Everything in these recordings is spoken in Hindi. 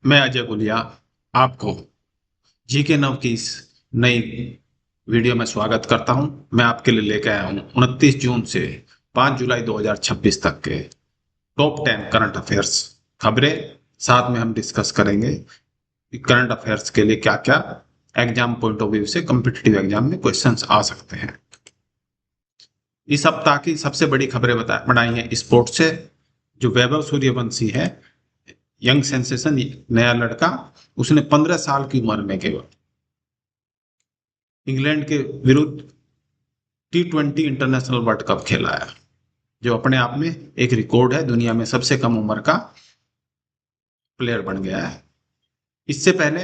मैं अजय गुलिया आपको जी के नव की इस नई वीडियो में स्वागत करता हूं। मैं आपके लिए लेकर आया हूं 29 जून से 5 जुलाई 2026 तक के टॉप 10 करंट अफेयर्स खबरें। साथ में हम डिस्कस करेंगे कि करंट अफेयर्स के लिए क्या क्या एग्जाम पॉइंट ऑफ व्यू से कॉम्पिटिटिव एग्जाम में क्वेश्चंस आ सकते हैं। इस सप्ताह की सबसे बड़ी खबरें बनाई हैं स्पोर्ट्स से। जो वैभव सूर्यवंशी है, यंग सेंसेशन, नया लड़का, उसने 15 साल की उम्र में केवल इंग्लैंड के विरुद्ध T20 इंटरनेशनल वर्ल्ड कप खेला है, जो अपने आप में एक रिकॉर्ड है। दुनिया में सबसे कम उम्र का प्लेयर बन गया है। इससे पहले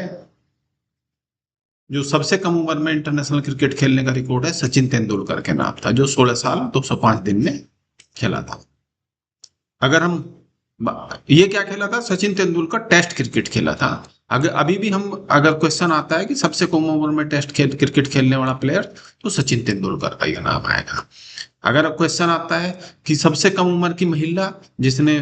जो सबसे कम उम्र में इंटरनेशनल क्रिकेट खेलने का रिकॉर्ड है, सचिन तेंदुलकर के नाम था, जो 16 साल 205 दिन में खेला था। अगर हम ये क्या खेला था, सचिन तेंदुलकर टेस्ट क्रिकेट खेला था। अगर अभी भी हम अगर क्वेश्चन आता है कि सबसे कम उम्र में क्रिकेट खेलने वाला प्लेयर, तो सचिन तेंदुलकर का ये नाम आएगा। अगर क्वेश्चन आता है कि सबसे कम उम्र की महिला जिसने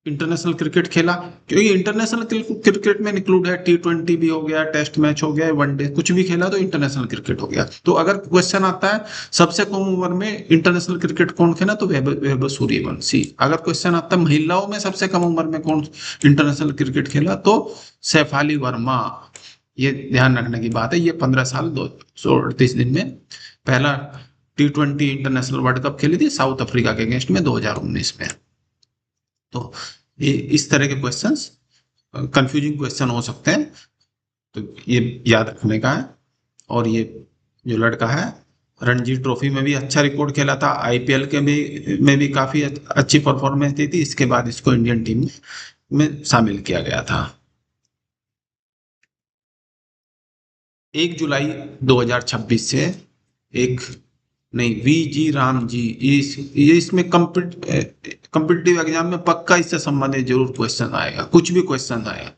इंटरनेशनल क्रिकेट खेला, क्योंकि इंटरनेशनल क्रिकेट में इंक्लूड है, T20 भी हो गया, टेस्ट मैच हो गया, वनडे कुछ भी खेला तो इंटरनेशनल क्रिकेट हो गया। तो अगर क्वेश्चन आता है सबसे कम उम्र में इंटरनेशनल क्रिकेट कौन खेला, तो वैभव सूर्यवंशी। अगर क्वेश्चन आता है महिलाओं में सबसे कम उम्र में कौन इंटरनेशनल क्रिकेट खेला, तो शेफाली वर्मा। ये ध्यान रखने की बात है। ये 15 साल 238 दिन में पहला T20 इंटरनेशनल वर्ल्ड कप खेली थी साउथ अफ्रीका के अगेंस्ट में 2019 में। तो ये इस तरह के क्वेश्चंस कंफ्यूजिंग क्वेश्चन हो सकते हैं, तो ये याद रखने का है। और ये जो लड़का है, रणजी ट्रॉफी में भी अच्छा रिकॉर्ड खेला था, आईपीएल के भी में भी काफी अच्छी परफॉर्मेंस दी थी। इसके बाद इसको इंडियन टीम में शामिल किया गया था। 1 जुलाई 2026 से एक नहीं, वी राम जी, ये इसमें कम्पिटिटिव एग्जाम में पक्का इससे संबंधित जरूर क्वेश्चन आएगा, कुछ भी क्वेश्चन आएगा।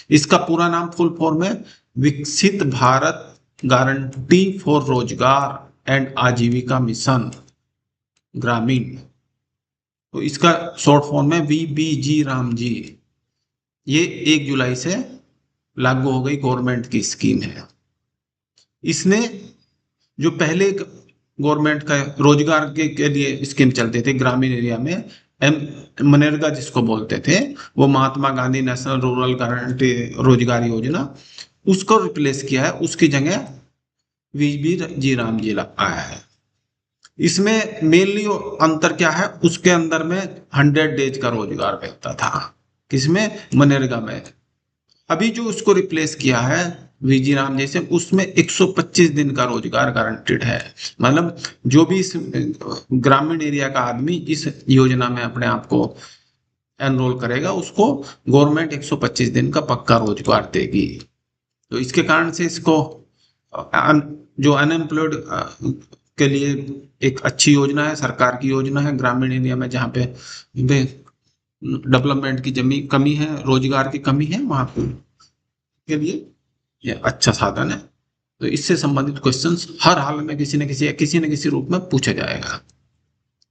इसका पूरा नाम फुल फॉर्म है विकसित भारत गारंटी फॉर रोजगार एंड आजीविका मिशन ग्रामीण। तो इसका शॉर्ट फॉर्म है राम जी। ये 1 जुलाई से लागू हो गई, गवर्नमेंट की स्कीम है। इसने जो पहले गवर्नमेंट का रोजगार के लिए स्कीम चलते थे ग्रामीण एरिया में, एम मनरेगा जिसको बोलते थे, वो Mahatma Gandhi national rural guarantee रोजगार योजना, उसको रिप्लेस किया है। उसकी जगह राम जी आया है। इसमें मेनली अंतर क्या है, उसके अंदर में 100 डेज का रोजगार मिलता था, किसमें, मनरेगा में। अभी जो उसको रिप्लेस किया है राम जैसे, उसमें 125 दिन का रोजगार गारंटेड है। मतलब जो भी इस ग्रामीण एरिया का आदमी इस योजना में अपने आप को एनरोल करेगा, उसको गवर्नमेंट 125 दिन का पक्का रोजगार देगी। तो इसके कारण से इसको जो अनएम्प्लॉयड के लिए एक अच्छी योजना है, सरकार की योजना है। ग्रामीण एरिया में जहाँ पे डेवलपमेंट की कमी है, रोजगार की कमी है, वहां के लिए ये अच्छा साधन है। तो इससे संबंधित क्वेश्चंस हर हाल में किसी न किसी रूप में पूछा जाएगा।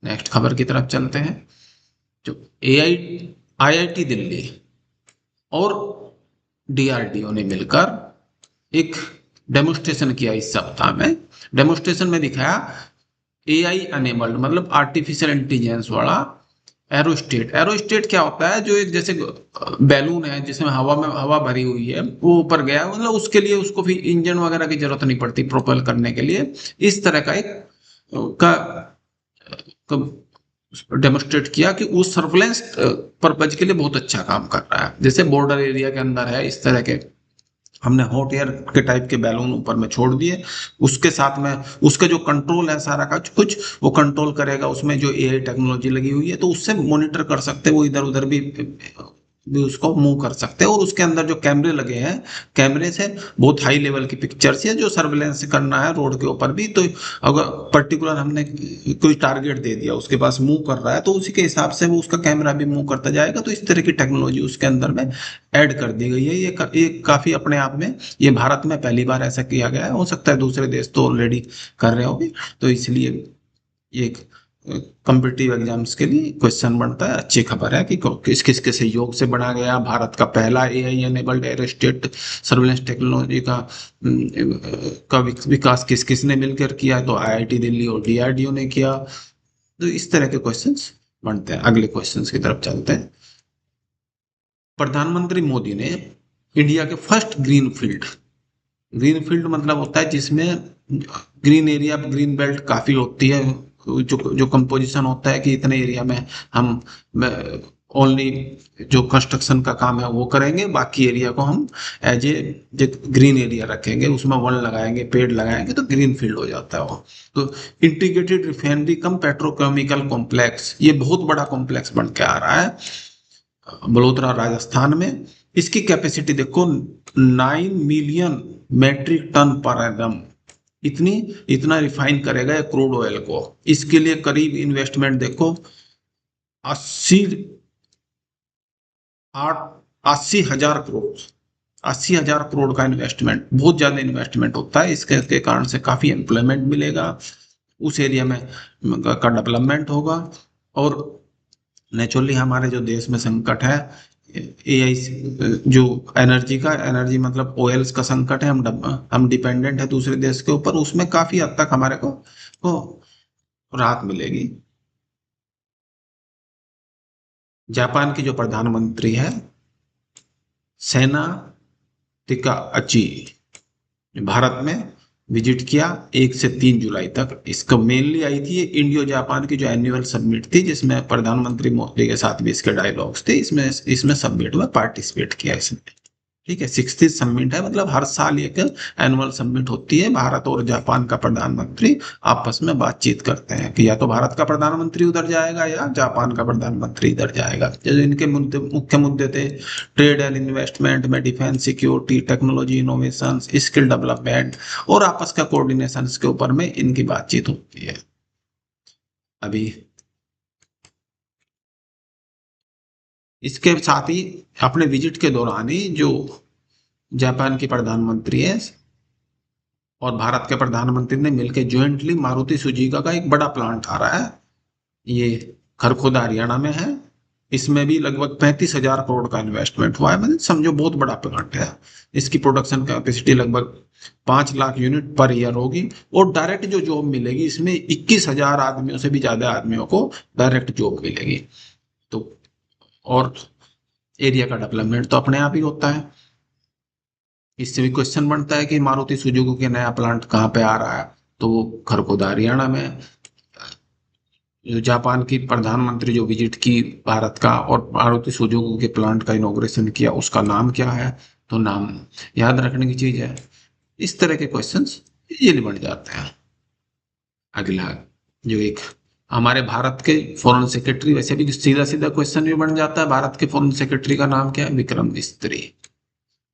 नेक्स्ट खबर की तरफ चलते हैं। जो आईआईटी दिल्ली और डीआरडीओ ने मिलकर एक डेमोस्ट्रेशन किया इस सप्ताह में। डेमोस्ट्रेशन में दिखाया एआई अनेबल्ड, मतलब आर्टिफिशियल इंटेलिजेंस वाला एरोस्टेट। एरोस्टेट क्या होता है, जो एक जैसे बैलून है जिसमें हवा भरी हुई है, वो ऊपर गया, मतलब उसके लिए उसको फिर इंजन वगैरह की जरूरत नहीं पड़ती प्रोपेल करने के लिए। इस तरह का एक का, का डेमोस्ट्रेट किया कि वो सर्वेलेंस पर्पज के लिए बहुत अच्छा काम कर रहा है। जैसे बॉर्डर एरिया के अंदर है, इस तरह के हमने हॉट एयर के टाइप के बैलून ऊपर में छोड़ दिए। उसके साथ में उसका जो कंट्रोल है सारा का कुछ वो कंट्रोल करेगा। उसमें जो एआई टेक्नोलॉजी लगी हुई है, तो उससे मॉनिटर कर सकते हैं, वो इधर उधर भी उसको मूव कर सकते हैं। और उसके अंदर जो कैमरे लगे हैं, कैमरे से बहुत हाई लेवल की पिक्चर्स है, जो सर्वेलेंस करना है रोड के ऊपर भी। तो अगर पर्टिकुलर हमने कोई टारगेट दे दिया, उसके पास मूव कर रहा है, तो उसी के हिसाब से वो उसका कैमरा भी मूव करता जाएगा। तो इस तरह की टेक्नोलॉजी उसके अंदर में ऐड कर दी गई है। ये काफी अपने आप में, ये भारत में पहली बार ऐसा किया गया है। हो सकता है दूसरे देश तो ऑलरेडी कर रहे हो भी, तो इसलिए ये एक कॉम्पिटिटिव एग्जाम्स के लिए क्वेश्चन बनता है। अच्छी खबर है कि किस किस के सहयोग से बना गया भारत का पहला AI enabled air state surveillance technology का विकास किस किस ने मिलकर किया, तो आईआईटी दिल्ली और डीआरडीओ ने किया। तो इस तरह के क्वेश्चंस बनते हैं। अगले क्वेश्चंस की तरफ चलते हैं। प्रधानमंत्री मोदी ने इंडिया के फर्स्ट ग्रीन फील्ड मतलब होता है जिसमें ग्रीन एरिया, ग्रीन बेल्ट काफी होती है, जो जो कंपोजिशन होता है कि इतने एरिया में हम ओनली जो कंस्ट्रक्शन का काम है वो करेंगे, बाकी एरिया को हम एज ए ग्रीन एरिया रखेंगे, उसमें वन लगाएंगे, पेड़ लगाएंगे, तो ग्रीन फील्ड हो जाता है वो। तो इंटीग्रेटेड रिफाइनरी कम पेट्रोकेमिकल कॉम्प्लेक्स, ये बहुत बड़ा कॉम्प्लेक्स बन के आ रहा है बलोतरा राजस्थान में। इसकी कैपेसिटी देखो 9 million metric ton per annum, इतनी इतना रिफाइन करेगा क्रूड ऑयल को। इसके लिए करीब इन्वेस्टमेंट देखो 80 आठ 80,000 करोड़, 80,000 करोड़ का इन्वेस्टमेंट, बहुत ज्यादा इन्वेस्टमेंट होता है। इसके के कारण से काफी एम्प्लॉयमेंट मिलेगा, उस एरिया में का डेवलपमेंट होगा। और नेचुरली हमारे जो देश में संकट है एआई, जो एनर्जी मतलब ऑयल्स का संकट है, हम डिपेंडेंट है दूसरे देश के ऊपर, उसमें काफी हद तक हमारे को राहत मिलेगी। जापान की जो प्रधानमंत्री है सेना तिकाची, भारत में विजिट किया 1 से 3 जुलाई तक। इसको मेनली आई थी ये इंडियो जापान की जो एनुअल समिट थी, जिसमें प्रधानमंत्री मोदी के साथ भी इसके डायलॉग्स थे, इसमें समिट में पार्टिसिपेट किया इसने। ठीक है, 60th समिट है, मतलब हर साल एक एनुअल समिट होती है। भारत और जापान का प्रधानमंत्री आपस में बातचीत करते हैं कि या तो भारत का प्रधानमंत्री उधर जाएगा या जापान का प्रधानमंत्री इधर जाएगा। जैसे इनके मुख्य मुद्दे थे ट्रेड एंड इन्वेस्टमेंट में, defence security, technology innovation, skill development और आपस का कोऑर्डिनेशन के ऊपर में इनकी बातचीत होती है। अभी इसके साथ ही अपने विजिट के दौरान ही जो जापान की प्रधानमंत्री है और भारत के प्रधानमंत्री ने मिलकर ज्वाइंटली मारुति सुजुकी का एक बड़ा प्लांट आ रहा है, ये खरखोदा हरियाणा में है। इसमें भी लगभग 35,000 करोड़ का इन्वेस्टमेंट हुआ है, मतलब समझो बहुत बड़ा प्लांट है। इसकी प्रोडक्शन कैपेसिटी लगभग 5 लाख यूनिट पर ईयर होगी और डायरेक्ट जो जॉब मिलेगी इसमें 21,000 आदमियों से भी ज्यादा आदमियों को डायरेक्ट जॉब मिलेगी। तो और एरिया का डेवलपमेंट तो अपने आप ही होता है। इससे भी क्वेश्चन बनता है कि मारुति सुजुकी के नया प्लांट कहाँ पे आ रहा है, तो वो खरखोदा हरियाणा में। जो जापान की प्रधानमंत्री जो विजिट की भारत का और मारुति सुजुकी के प्लांट का इनॉग्रेशन किया, उसका नाम क्या है, तो नाम याद रखने की चीज है। इस तरह के क्वेश्चंस ये बन जाते हैं। अगला जो एक हमारे भारत के फॉरेन सेक्रेटरी, वैसे भी सीधा सीधा क्वेश्चन भी बन जाता है, भारत के फॉरेन सेक्रेटरी का नाम क्या है, विक्रम मिस्त्री।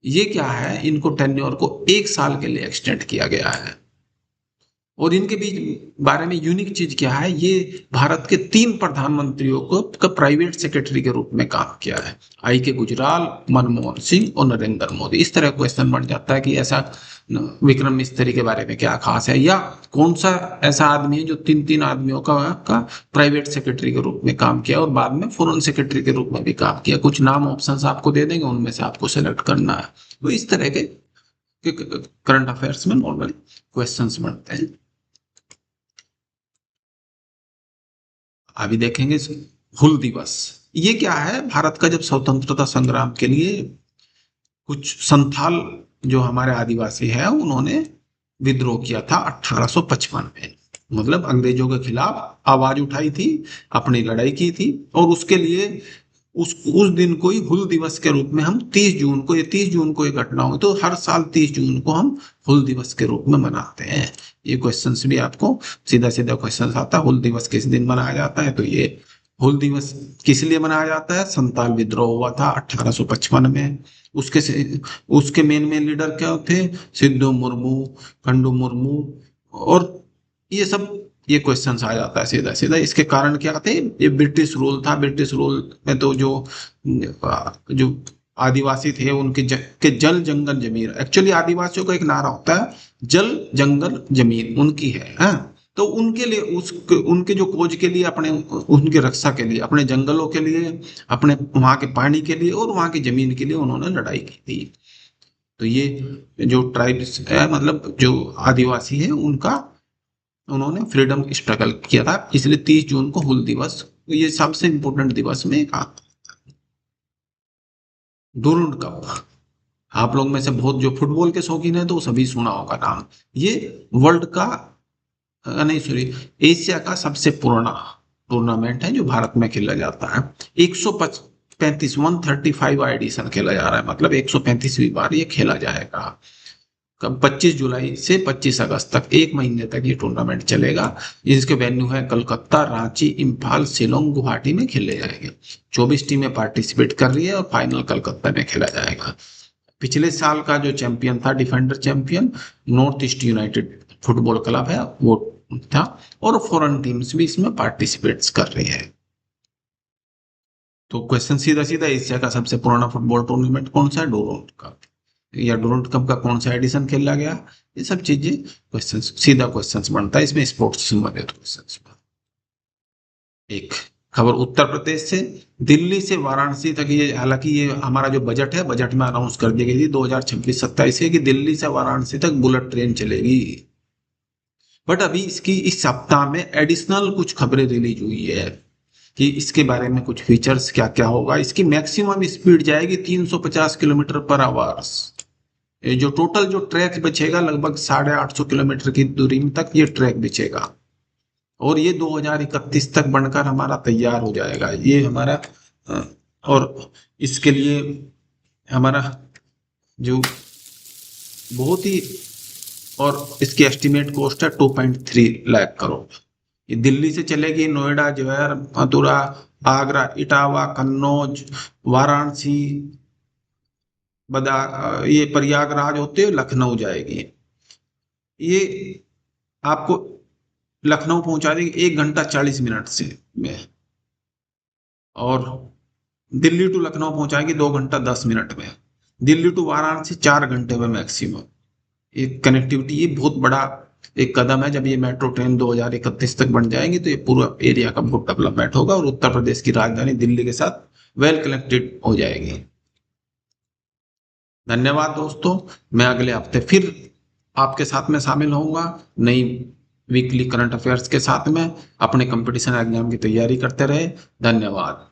ये क्या है, इनको टेन्योर को 1 साल के लिए एक्सटेंड किया गया है। और इनके बीच बारे में यूनिक चीज क्या है, ये भारत के 3 प्रधानमंत्रियों को का प्राइवेट सेक्रेटरी के रूप में काम किया है, आई के गुजराल, मनमोहन सिंह और नरेंद्र मोदी। इस तरह क्वेश्चन बन जाता है कि ऐसा विक्रम मिस्त्री के बारे में क्या खास है, या कौन सा ऐसा आदमी है जो 3 आदमियों का प्राइवेट सेक्रेटरी के रूप में काम किया और बाद में फॉरेन सेक्रेटरी के रूप में भी काम किया। कुछ नाम ऑप्शंस आपको दे देंगे, उनमें से आपको सेलेक्ट करना है। तो इस तरह के करंट अफेयर्स में नॉर्मली क्वेश्चंस बनते हैं। अभी देखेंगे हुल दिवस, ये क्या है, भारत का जब स्वतंत्रता संग्राम के लिए कुछ संथाल जो हमारे आदिवासी है उन्होंने विद्रोह किया था 1855 में, मतलब अंग्रेजों के खिलाफ आवाज उठाई थी, अपनी लड़ाई की थी। और उसके लिए उस दिन को ही हुल दिवस के रूप में हम 30 जून को, ये 30 जून को ये घटना हुई, तो हर साल 30 जून को हम हुल दिवस के रूप में मनाते हैं। ये क्वेश्चंस भी आपको सीधा सीधा क्वेश्चंस आता है, हुल दिवस किस दिन मनाया जाता है, तो ये हुल दिवस किस लिए मनाया जाता है, संताल विद्रोह हुआ था 1855 में। उसके उसके मेन लीडर क्या थे, सिद्धू मुर्मू, खंडू मुर्मू, और ये सब ये क्वेश्चंस आ जाता है सीधा सीधा। इसके कारण क्या थे, ये ब्रिटिश रूल था, ब्रिटिश रूल में तो जो जो आदिवासी थे उनके के जल जंगल जमीन, एक्चुअली आदिवासियों का एक नारा होता है जल जंगल जमीन उनकी है, हाँ? तो उनके लिए उनके जो खोज के लिए, अपने उनकी रक्षा के लिए, अपने जंगलों के लिए, अपने वहां के पानी के लिए और वहां की जमीन के लिए उन्होंने लड़ाई की थी। तो ये जो ट्राइब्स है, मतलब जो आदिवासी है, उनका उन्होंने फ्रीडम स्ट्रगल किया था, इसलिए 30 जून को हुल दिवस, ये सबसे इंपॉर्टेंट दिवस में एक आता है। डूरंड कप, आप लोग में से बहुत जो फुटबॉल के शौकीन है तो सभी सुना होगा नाम। ये वर्ल्ड का नहीं सॉरी, एशिया का सबसे पुराना टूर्नामेंट है जो भारत में खेला जाता है। 135 135 एडिशन खेला जा रहा है, मतलब 135वीं बार ये खेला जाएगा। कब? 25 जुलाई से 25 अगस्त तक, एक महीने तक ये टूर्नामेंट चलेगा। इसके वेन्यू है कलकत्ता, रांची, इम्फाल, शिलोंग, गुवाहाटी में खेले जाएंगे। 24 टीमें पार्टिसिपेट कर रही है और फाइनल कलकत्ता में खेला जाएगा। पिछले साल का जो चैंपियन था, defender champion, north east United football club है, वो था। और फॉरेन टीम्स भी इसमें पार्टिसिपेट कर रही है। तो क्वेश्चन सीधा सीधा, एशिया का सबसे पुराना फुटबॉल टूर्नामेंट कौन सा है? Durand cup. या डूरंड कप का कौन सा एडिशन खेला गया? ये सब चीजें क्वेश्चन, सीधा क्वेश्चन बनता है इसमें, स्पोर्ट्स से संबंधित क्वेश्चन। एक खबर उत्तर प्रदेश से, दिल्ली से वाराणसी तक, ये हालांकि ये हमारा जो बजट है, बजट में अनाउंस कर दी गई थी 2026-27 से कि दिल्ली से वाराणसी तक बुलेट ट्रेन चलेगी। बट अभी इसकी इस सप्ताह में एडिशनल कुछ खबरें रिलीज हुई है कि इसके बारे में कुछ फीचर्स क्या क्या होगा। इसकी मैक्सिमम स्पीड जाएगी 350 किलोमीटर पर आवर्स। ये जो टोटल जो ट्रैक बचेगा, लगभग 850 किलोमीटर की दूरी में तक ये ट्रैक बचेगा। और ये 2031 तक बनकर हमारा तैयार हो जाएगा ये हमारा। अ, और इसके लिए हमारा जो बहुत ही, और इसकी एस्टिमेट कॉस्ट है 2.3 लाख करोड़। ये दिल्ली से चलेगी, नोएडा, जवाहर, मथुरा, आगरा, इटावा, कन्नौज, वाराणसी, ये प्रयागराज होते हुए लखनऊ जाएगी। ये आपको लखनऊ पहुंचा देगी 1 घंटा 40 मिनट से में। और दिल्ली टू लखनऊ पहुंचाएगी 2 घंटा 10 मिनट में। दिल्ली टू वाराणसी 4 घंटे में मैक्सिमम। एक कनेक्टिविटी, ये बहुत बड़ा एक कदम है। जब ये मेट्रो ट्रेन 2031 तक बन जाएंगी तो ये पूरा एरिया का बहुत डेवलपमेंट होगा और उत्तर प्रदेश की राजधानी दिल्ली के साथ वेल कनेक्टेड हो जाएगी। धन्यवाद दोस्तों, मैं अगले हफ्ते फिर आपके साथ में शामिल होऊंगा नई वीकली करंट अफेयर्स के साथ में। अपने कंपटीशन एग्जाम की तैयारी करते रहे। धन्यवाद।